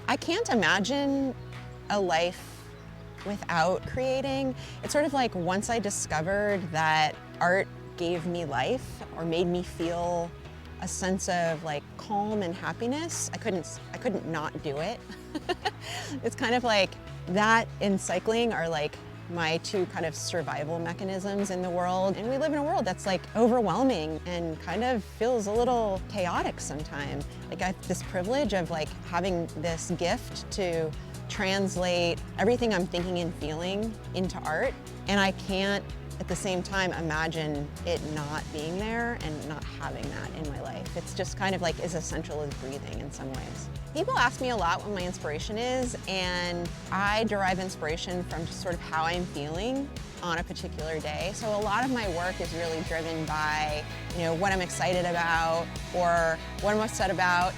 I can't imagine a life without creating. It's sort of like once I discovered that art gave me life or made me feel a sense of like calm and happiness, I couldn't not do it. It's kind of like that and cycling are like my two kind of survival mechanisms in the world. And we live in a world that's like overwhelming and kind of feels a little chaotic sometimes. Like I have this privilege of like having this gift to translate everything I'm thinking and feeling into art. And I can't at the same time imagine it not being there and not having that in my life. It's just kind of like as essential as breathing in some ways. People ask me a lot what my inspiration is, and I derive inspiration from just sort of how I'm feeling on a particular day. So a lot of my work is really driven by, what I'm excited about or what I'm upset about,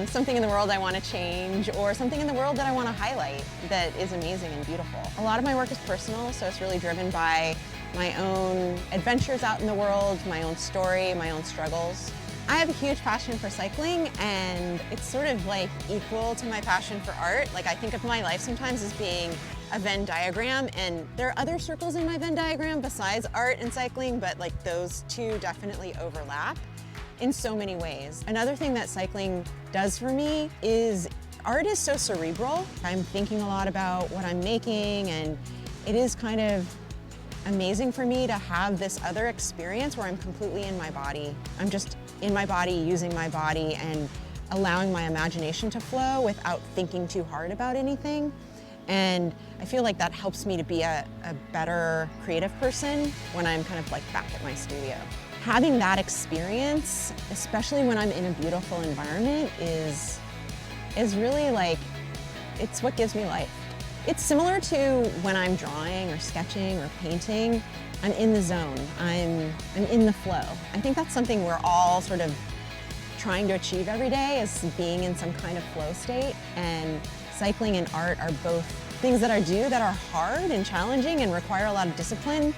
something in the world I want to change, or something in the world that I want to highlight that is amazing and beautiful. A lot of my work is personal, so it's really driven by my own adventures out in the world, my own story, my own struggles. I have a huge passion for cycling, and it's sort of like equal to my passion for art. Like I think of my life sometimes as being a Venn diagram, and there are other circles in my Venn diagram besides art and cycling, but like those two definitely overlap in so many ways. Another thing that cycling does for me is art is so cerebral. I'm thinking a lot about what I'm making, and it is kind of amazing for me to have this other experience where I'm completely in my body. I'm just in my body, using my body, and allowing my imagination to flow without thinking too hard about anything. And I feel like that helps me to be a better creative person when I'm kind of like back at my studio. Having that experience, especially when I'm in a beautiful environment, is really like, it's what gives me life. It's similar to when I'm drawing or sketching or painting. I'm in the zone, I'm in the flow. I think that's something we're all sort of trying to achieve every day, is being in some kind of flow state. And cycling and art are both things that I do that are hard and challenging and require a lot of discipline,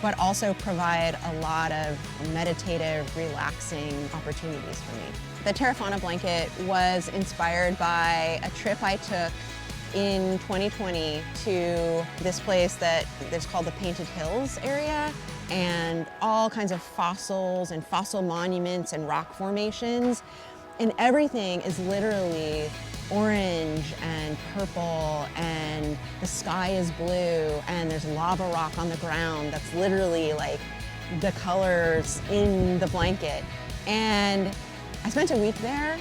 but also provide a lot of meditative, relaxing opportunities for me. The Terra Fauna blanket was inspired by a trip I took in 2020 to this place that is called the Painted Hills area, and all kinds of fossils and fossil monuments and rock formations. And everything is literally orange and purple, and the sky is blue, and there's lava rock on the ground that's literally like the colors in the blanket. And I spent a week there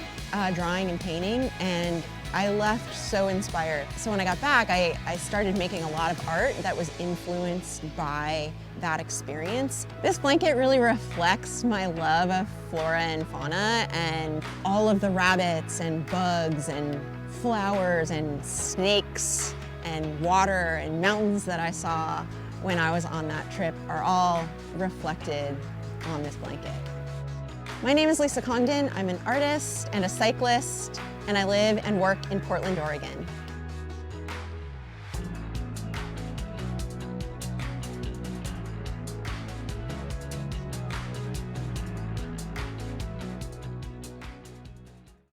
drawing and painting, and I left so inspired. So when I got back, I started making a lot of art that was influenced by that experience. This blanket really reflects my love of flora and fauna, and all of the rabbits and bugs and flowers and snakes and water and mountains that I saw when I was on that trip are all reflected on this blanket. My name is Congdon. I'm an artist and a cyclist, and I live and work in Portland, Oregon.